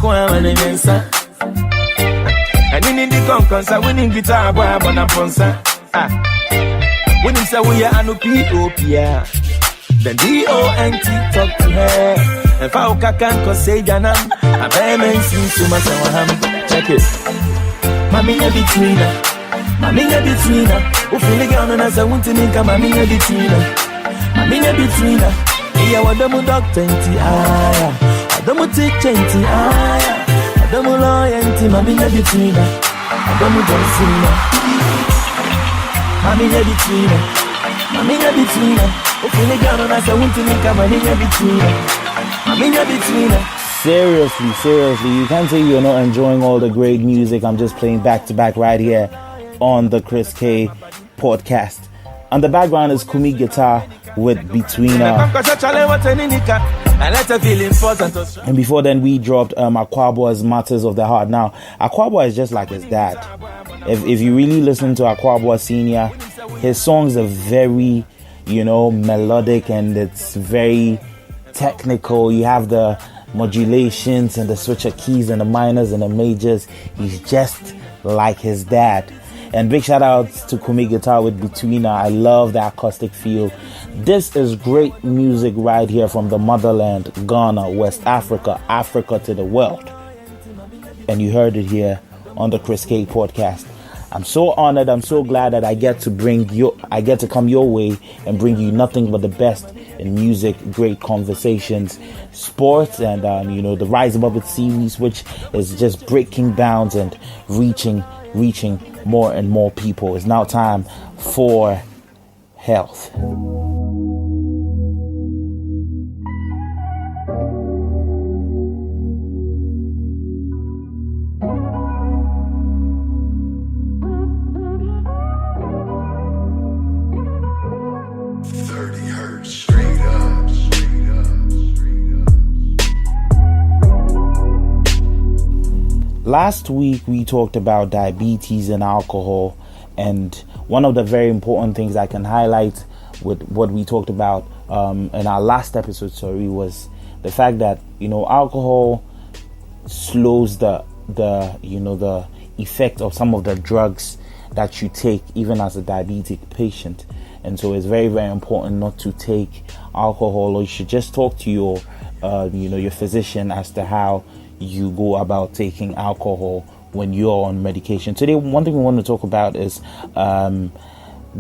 And in the concourse, winning guitar, boy, I'm on a ponsa. When you say we are no P.O.P.A. Then D.O.N.T. talk to her. If I can't say Janam, I bear men see so much of him. Check it. Mammy, between her. Mammy, between her. Who feel again as I want to make a mammy between her. Mammy, between her. Here, what the doctor, I don't take 20. I don't loyalty, mammy, between her. I don't see her. Mammy, between her. Mammy, between her. Who feel again as I want to make a mammy between her. Seriously, you can't say you're not enjoying all the great music I'm just playing back to back right here on the Chris K podcast. And the background is Kumi Guitar with Betweener. And before then we dropped Akwaboah's Matters of the Heart. Now Akwaboah is just like his dad. If you really listen to Akwaboah Senior, his songs are very, melodic, and it's very technical. You have the modulations and the switcher keys and the minors and the majors. He's just like his dad. And big shout out to Kumi Guitar with Betweener. I love the acoustic feel. This is great music right here from the motherland, Ghana, West Africa, Africa to the world. And you heard it here on the Chris K podcast. I'm so honored. I'm so glad that I get to come your way and bring you nothing but the best in music, great conversations, sports, and the Rise Above It series, which is just breaking bounds and reaching more and more people. It's now time for health. Last week we talked about diabetes and alcohol, and one of the very important things I can highlight with what we talked about in our last episode, was the fact that alcohol slows the effect of some of the drugs that you take even as a diabetic patient. And so it's very, very important not to take alcohol, or you should just talk to your your physician as to how you go about taking alcohol when you're on medication. Today, one thing we want to talk about is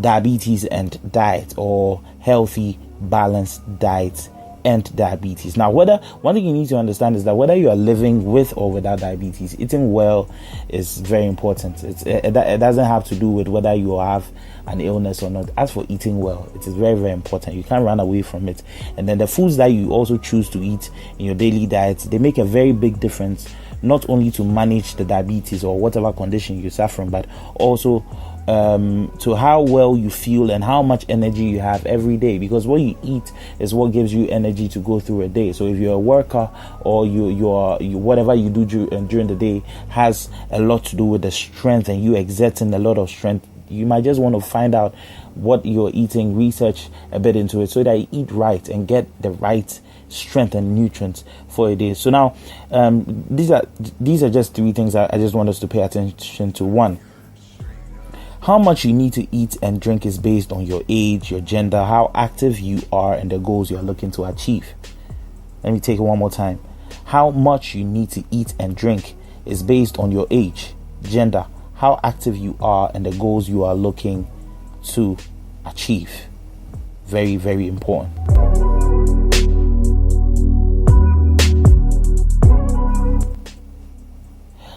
diabetes and diet, or healthy, balanced diet and diabetes. Now, one thing you need to understand is that whether you are living with or without diabetes, eating well is very important. It doesn't have to do with whether you have an illness or not. As for eating well, it is very, very important. You can't run away from it. And then the foods that you also choose to eat in your daily diet, they make a very big difference, not only to manage the diabetes or whatever condition you suffer from, but also to how well you feel and how much energy you have every day, because what you eat is what gives you energy to go through a day. So if you're a worker, or you whatever you do during the day has a lot to do with the strength, and you exerting a lot of strength, you might just want to find out what you're eating, research a bit into it, so that you eat right and get the right strength and nutrients for a day. So now these are just three things that I just want us to pay attention to. One, how much you need to eat and drink is based on your age, your gender, how active you are, and the goals you're looking to achieve. Let me take it one more time. How much you need to eat and drink is based on your age, gender, how active you are, and the goals you are looking to achieve. Very, very important.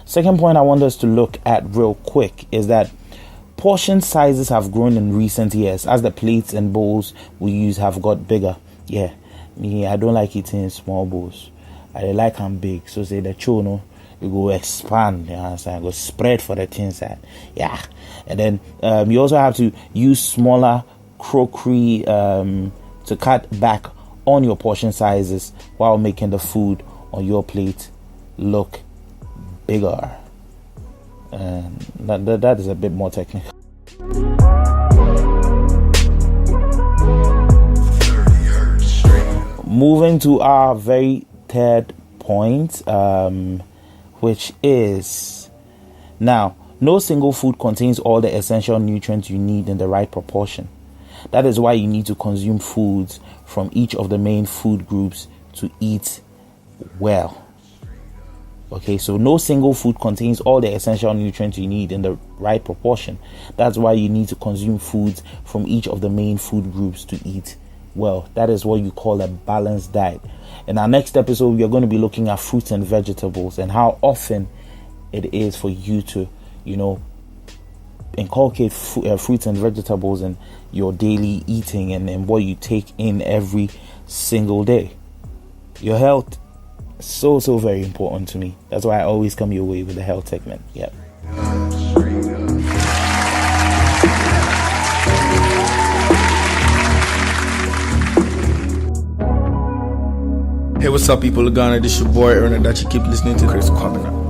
Second point I want us to look at real quick is that portion sizes have grown in recent years as the plates and bowls we use have got bigger. Yeah, me, I don't like eating in small bowls. I like them big. So say the chono, you go expand, you understand? Go spread for the thin side. Yeah. And then you also have to use smaller crockery to cut back on your portion sizes while making the food on your plate look bigger. And that is a bit more technical. Moving to our very third point, which is, now, no single food contains all the essential nutrients you need in the right proportion. That is why you need to consume foods from each of the main food groups to eat well. Okay, so no single food contains all the essential nutrients you need in the right proportion. That's why you need to consume foods from each of the main food groups to eat well. That is what you call a balanced diet. In our next episode, we are going to be looking at fruits and vegetables and how often it is for you to, inculcate fruits and vegetables in your daily eating and what you take in every single day. Your health, so very important to me. That's why I always come your way with the health segment. Yep. Hey, what's up, people of Ghana? This your boy Erna that you keep listening to Chris Kwabena.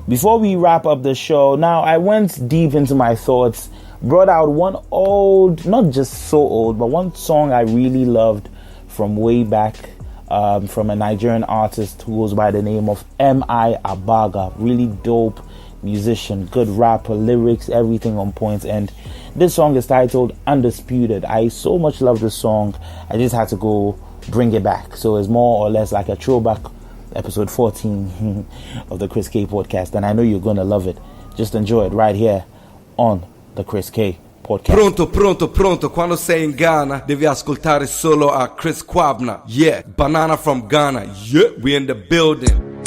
Before we wrap up the show, now I went deep into my thoughts, brought out one old, not just so old, but one song I really loved from way back, from a Nigerian artist who goes by the name of M.I. Abaga. Really dope musician, good rapper, lyrics, everything on point. And this song is titled Undisputed. I so much love this song, I just had to go bring it back. So it's more or less like a throwback, episode 14 of the Chris K podcast, and I know you're gonna love it. Just enjoy it right here on the Chris K podcast. Pronto, quando sei in Ghana devi ascoltare solo a Chris Kwabena. Yeah, banana from Ghana. Yeah, we in the building.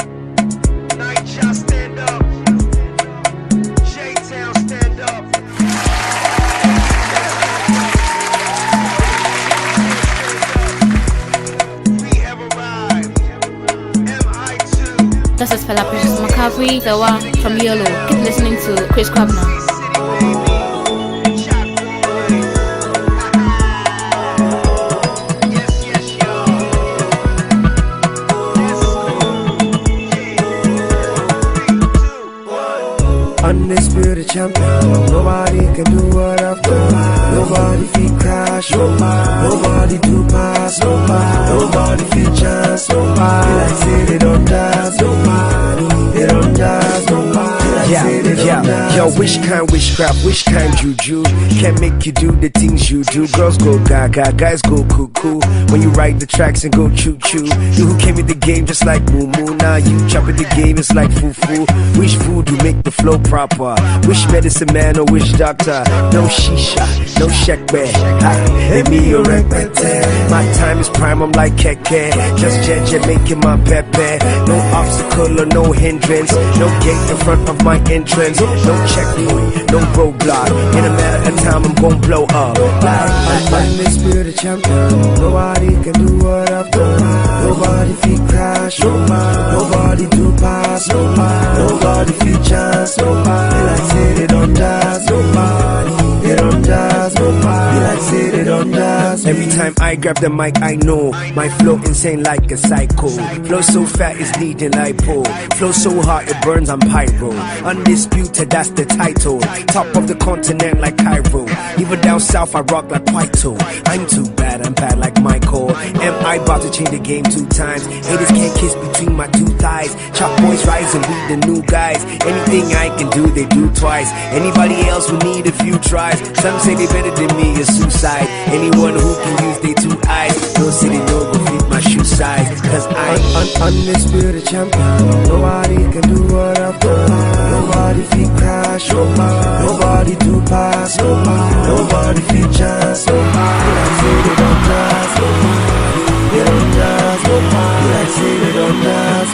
Night stand up. J-Town stand up. We have arrived. MI2. This is Fela Precious Macabre, the one from Yellow. Keep listening to Chris Kwabena. Undisputed champion. Nobody can do what I've done. Nobody feet crash. Nobody do pass. Nobody feet chance. Nobody like say they don't dance. Nobody they don't dance. Nobody like say they don't dance. Yo, which kind witchcraft, which kind juju can make you do the things you do? Girls go gaga, guys go cuckoo when you write the tracks and go choo choo. You who came in the game just like moo moo. Now you chopping the game, it's like foo foo. Which food you make the flow proper? Which medicine man or which doctor? No shisha, no shekbe. Let me your repete. My time is prime, I'm like keke. Just jeje making my pepe. No obstacle or no hindrance. No gate in front of my entrance. No checkpoint, no roadblock. In a matter of time, I'm gon' blow up. I'm undisputed champion. Nobody can do what I've done. Nobody feet crash. Nobody do pass. Nobody feet chance. Nobody like say they don't dance. Nobody they don't dance. Nobody like say they don't dance. Every time I grab the mic, I know my flow insane like a psycho. Flow so fat it's needing lipo. Flow so hot it burns on pyro. Undisputed, that's the title. Top of the continent like Cairo. Even down south I rock like Kwaito. I'm too bad, I'm bad like Michael. Am I about to change the game 2 times? Haters can't kiss between my 2 thighs. Chop boys rise and be the new guys. Anything I can do, they do twice. Anybody else will need a few tries. Some say they better than me is suicide. Anyone who can use their 2 eyes. Don't say they know go fit my shoe size. Cause I'm undisputed champion. Nobody can do what I've done. Nobody feet crash. Nobody do pass. Nobody feet chance. Nobody like say they don't dance. Nobody they don't dance. Nobody like say they don't dance.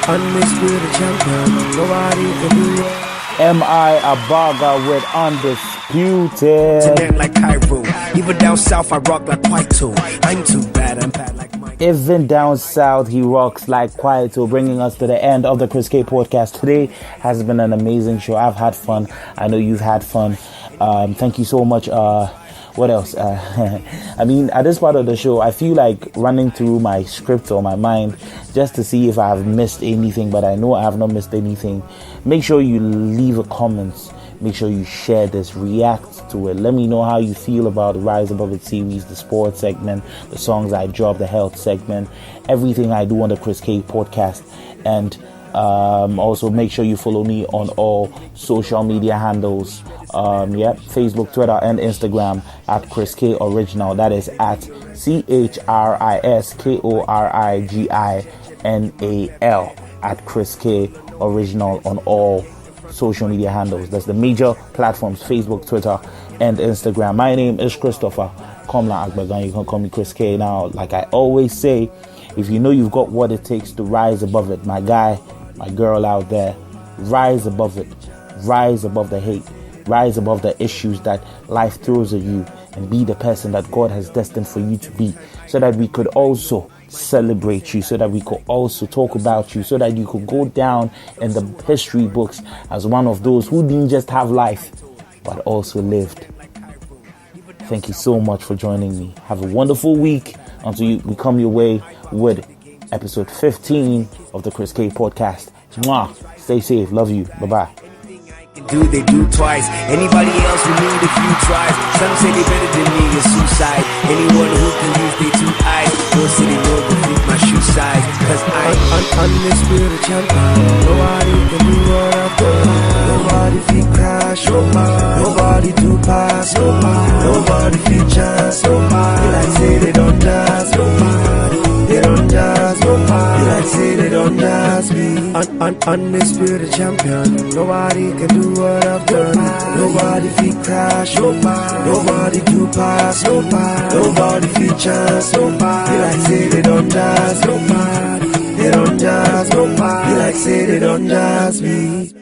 Undisputed champion. Nobody can do what. M.I. Abaga with Undisputed. Like Cairo. Even down south I rock like Kwaito. I'm too bad, I'm bad like Mike. Even down south he rocks like Kwaito, bringing us to the end of the Chris K podcast. Today has been an amazing show. I've had fun. I know you've had fun. Thank you so much. What else? I mean, at this part of the show, I feel like running through my script or my mind just to see if I have missed anything, but I know I have not missed anything. Make sure you leave a comment. Make sure you share this, react to it. Let me know how you feel about the Rise Above It series, the sports segment, the songs I drop, the health segment, everything I do on the Chris K podcast. And Also, make sure you follow me on all social media handles. Facebook, Twitter, and Instagram at Chris K Original. That is at ChrisKoriginal at Chris K Original on all social media handles. That's the major platforms: Facebook, Twitter, and Instagram. My name is Christopher Komla Agbagan. You can call me Chris K. Now, like I always say, if you know you've got what it takes to rise above it, my guy, my girl out there, rise above it. Rise above the hate. Rise above the issues that life throws at you, and be the person that God has destined for you to be, so that we could also celebrate you, so that we could also talk about you, so that you could go down in the history books as one of those who didn't just have life, but also lived. Thank you so much for joining me. Have a wonderful week until we come your way with episode 15 of the Chris K podcast. Mwah. Stay safe. Love you. Bye-bye. They do twice. Anybody else who need a few tries. Some say they better than me, it's suicide. Anyone who can use they two eyes. Don't say they know but fit my shoe size. Cause I'm undisputed champion. Nobody can do what I've done. Nobody feet crash. Nobody do pass. Nobody feet chance. Nobody like say they don't dance. They don't dance. Nobody like say they don't dance me. Undisputed champion. Nobody can do what I've done. Nobody feet crash. Nobody do pass. Nobody feet chance. Nobody like say they don't dance. They don't dance. Nobody like say they don't dance me.